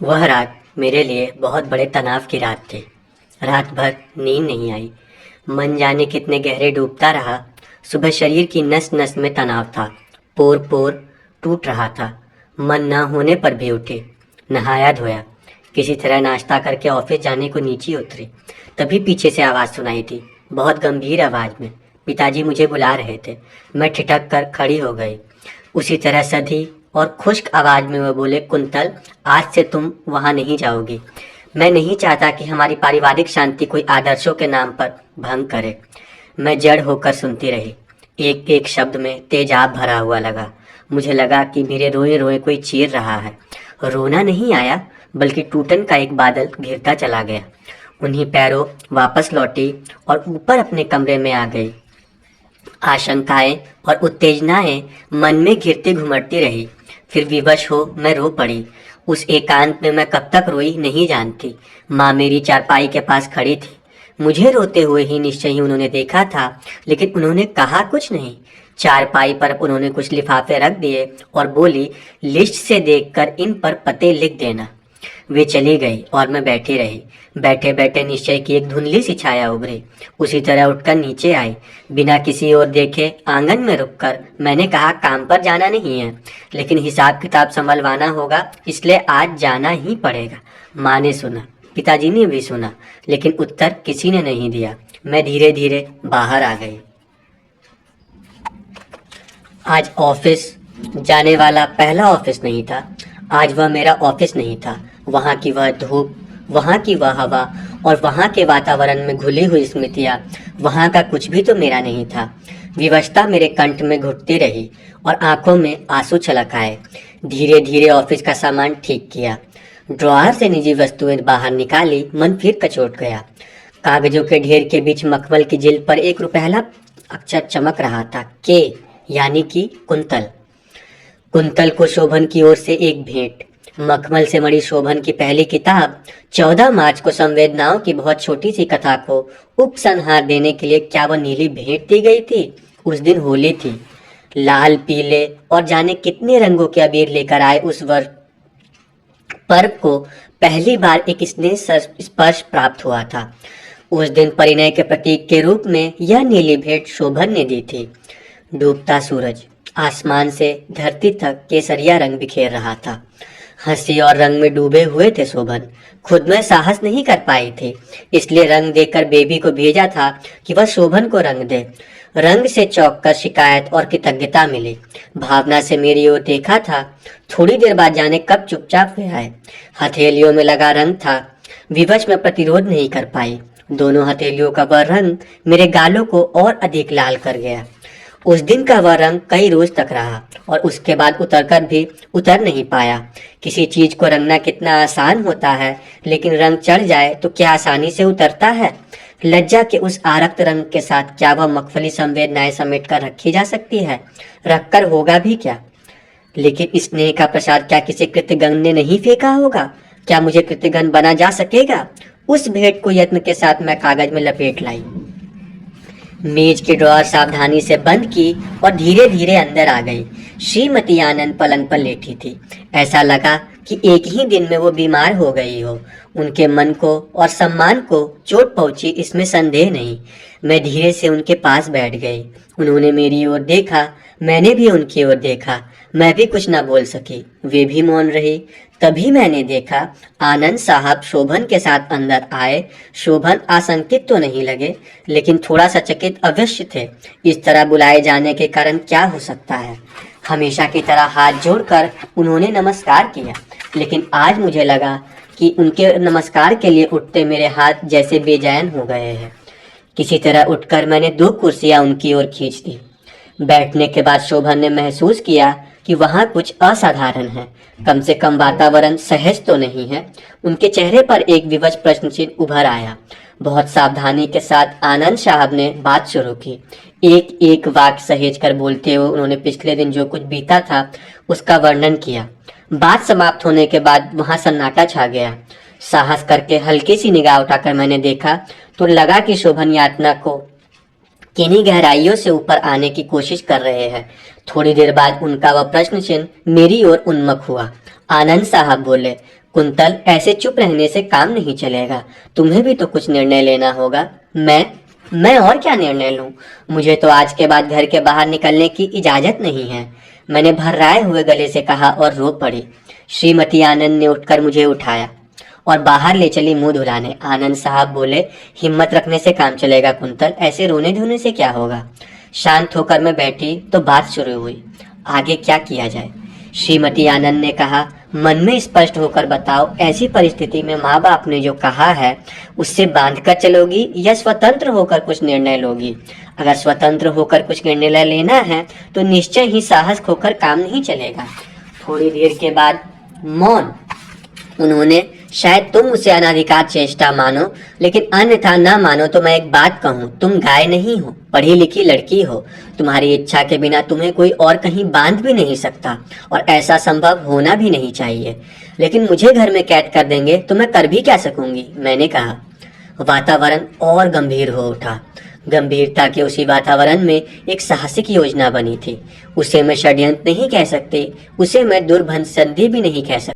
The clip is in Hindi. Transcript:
वह रात मेरे लिए बहुत बड़े तनाव की रात थी। रात भर नींद नहीं आई। मन जाने कितने गहरे डूबता रहा। सुबह शरीर की नस नस में तनाव था। पोर पोर टूट रहा था। मन ना होने पर भी उठी। नहाया धोया। किसी तरह नाश्ता करके ऑफिस जाने को नीचे उतरी। तभी पीछे से आवाज़ सुनाई दी, बहुत गंभीर आवाज़ में। पिताजी मुझे बुला रहे थे। मैं ठिठक कर खड़ी हो गई। उसी तरह सधी और खुश्क आवाज में वो बोले, कुंतल, आज से तुम वहां नहीं जाओगी। मैं नहीं चाहता कि हमारी पारिवारिक शांति कोई आदर्शों के नाम पर भंग करे। मैं जड़ होकर सुनती रही। एक एक शब्द में तेजाब भरा हुआ लगा। मुझे लगा कि मेरे रोए रोए कोई चीर रहा है। रोना नहीं आया, बल्कि टूटन का एक बादल घिरता चला गया। उन्हीं पैरों वापस लौटी और ऊपर अपने कमरे में आ गई। आशंकाएं और उत्तेजनाएं मन में घिरती घुमड़ती रही। फिर विवश हो मैं रो पड़ी। उस एकांत में मैं कब तक रोई नहीं जानती। माँ मेरी चारपाई के पास खड़ी थी। मुझे रोते हुए ही निश्चय ही उन्होंने देखा था, लेकिन उन्होंने कहा कुछ नहीं। चारपाई पर उन्होंने कुछ लिफाफे रख दिए और बोली, लिस्ट से देखकर इन पर पते लिख देना। वे चली गई और मैं बैठी रही। बैठे बैठे निश्चय की एक धुंधली सी छाया उभरी। उसी तरह उठकर नीचे आई। बिना किसी ओर देखे आंगन में रुककर मैंने कहा, काम पर जाना नहीं है, लेकिन हिसाब किताब संभलवाना होगा, इसलिए आज जाना ही पड़ेगा। माँ ने सुना, पिताजी ने भी सुना, लेकिन उत्तर किसी ने नहीं दिया। मैं धीरे धीरे बाहर आ गई। आज ऑफिस जाने वाला पहला ऑफिस नहीं था। आज वह मेरा ऑफिस नहीं था। वहाँ की वह धूप, वहाँ की वह हवा और वहाँ के वातावरण में घुली हुई स्मृतियाँ, वहाँ का कुछ भी तो मेरा नहीं था। विवशता मेरे कंठ में घुटती रही और आंखों में आंसू छलक आए। धीरे धीरे ऑफिस का सामान ठीक किया। ड्रॉअर से निजी वस्तुएं बाहर निकाली। मन फिर कचोट गया। कागजों के ढेर के बीच मखमल की जिल्द पर एक रुपहला अक्षर चमक रहा था, के, यानी कि कुंतल। कुंतल को शोभन की ओर से एक भेंट। मखमल से मढ़ी शोभन की पहली किताब। 14 मार्च को संवेदनाओं की बहुत छोटी सी कथा को उपसंहार देने के लिए क्या वह नीली भेंट दी गई थी? उस दिन होली थी। लाल, पीले और जाने कितने रंगों के अबीर लेकर आए उस वर्ष पर्व को पहली बार एक स्नेह स्पर्श प्राप्त हुआ था। उस दिन परिणय के प्रतीक के रूप में यह नीली भेंट शोभन ने दी थी। डूबता सूरज आसमान से धरती तक केसरिया रंग बिखेर रहा था। हंसी और रंग में डूबे हुए थे शोभन। खुद में साहस नहीं कर पाई थी, इसलिए रंग देकर बेबी को भेजा था कि वह शोभन को रंग दे। रंग से चौंक कर शिकायत और कृतज्ञता मिली। भावना से मेरी ओर देखा था। थोड़ी देर बाद जाने कब चुपचाप वे आए। हथेलियों में लगा रंग था। विवश में प्रतिरोध नहीं कर पाई। दोनों हथेलियों का वह रंग मेरे गालों को और अधिक लाल कर गया। उस दिन का वह रंग कई रोज तक रहा और उसके बाद उतरकर भी उतर नहीं पाया। किसी चीज को रंगना कितना आसान होता है, लेकिन रंग चढ़ जाए तो क्या आसानी से उतरता है? लज्जा के उस आरक्त रंग के साथ क्या वह मखमली संवेदनाएं समेट कर रखी जा सकती है? रखकर होगा भी क्या? लेकिन स्नेह का प्रसाद क्या किसी कृतघ्न ने नहीं फेंका होगा? क्या मुझे कृतघ्न बना जा सकेगा? उस भेंट को यत्न के साथ मैं कागज में लपेट लाई। मेज के ड्रॉअर सावधानी से बंद की और धीरे धीरे अंदर आ गई। श्रीमती आनंद पलंग पर लेटी थी। ऐसा लगा कि एक ही दिन में वो बीमार हो गई हो। उनके मन को और सम्मान को चोट पहुंची, इसमें संदेह नहीं। मैं धीरे से उनके पास बैठ गई। उन्होंने मेरी ओर देखा, मैंने भी उनकी ओर देखा। मैं भी कुछ न बोल सकी, वे भी मौन रही। तभी मैंने देखा आनंद साहब शोभन के साथ अंदर आए। शोभन आशंकित तो नहीं लगे, लेकिन थोड़ा सा चकित अवश्य थे। इस तरह बुलाए जाने के कारण क्या हो सकता है? हमेशा की तरह हाथ जोड़कर उन्होंने नमस्कार किया, लेकिन आज मुझे लगा कि उनके नमस्कार के लिए उठते मेरे हाथ जैसे बेचैन हो गए हैं। किसी तरह उठकर मैंने 2 कुर्सियां उनकी ओर खींच दी। बैठने के बाद शोभन ने महसूस किया कि वहाँ कुछ असाधारण है। कम से कम वातावरण सहज तो नहीं है। उनके चेहरे पर एक विवश प्रश्न चिन्ह उभर आया। बहुत सावधानी के साथ आनंद साहब ने बात शुरू की। एक एक वाक्य सहेज कर बोलते हुए उन्होंने पिछले दिन जो कुछ बीता था उसका वर्णन किया। बात समाप्त होने के बाद वहां सन्नाटा छा गया। साहस करके हल्की सी निगाह उठाकर मैंने देखा तो लगा कि शोभन यातना को किन्हीं गहराइयों से ऊपर आने की कोशिश कर रहे हैं। थोड़ी देर बाद उनका वह प्रश्न चिन्ह मेरी ओर उन्मुख हुआ। आनंद साहब बोले, कुंतल, ऐसे चुप रहने से काम नहीं चलेगा। तुम्हें भी तो कुछ निर्णय लेना होगा। मैं और क्या निर्णय लूं? मुझे तो आज के बाद घर के बाहर निकलने की इजाजत नहीं है। मैंने भर्राए हुए गले से कहा और रो पड़ी। श्रीमती आनंद ने उठकर मुझे उठाया और बाहर ले चली मुंह धुलाने। आनंद साहब बोले, हिम्मत रखने से काम चलेगा कुंतल, ऐसे रोने धोने से क्या होगा? शांत होकर मैं बैठी तो बात शुरू हुई। आगे क्या किया जाए? श्रीमती आनंद ने कहा, मन में स्पष्ट होकर बताओ, ऐसी परिस्थिति में माँ बाप ने जो कहा है उससे बांध कर चलोगी या स्वतंत्र होकर कुछ निर्णय लोगी? अगर स्वतंत्र होकर कुछ निर्णय लेना है तो निश्चय ही साहस खोकर काम नहीं चलेगा। थोड़ी देर के बाद मौन। उन्होंने, शायद तुम उसे अनाधिकार चेष्टा मानो, लेकिन अन्यथा ना मानो तो मैं एक बात कहूँ, तुम गाय नहीं हो, पढ़ी लिखी लड़की हो। तुम्हारी इच्छा के बिना तुम्हें कोई और कहीं बांध भी नहीं सकता और ऐसा संभव होना भी नहीं चाहिए। लेकिन मुझे घर में कैद कर देंगे तो मैं कर भी क्या सकूंगी? मैंने कहा। वातावरण और गंभीर हो उठा। गंभीरता के उसी वातावरण में एक साहसिक योजना बनी थी। उसे मैं षड्यंत्र नहीं कह सकती, उसे मैं दुर्भंत संधि भी नहीं कह सकती।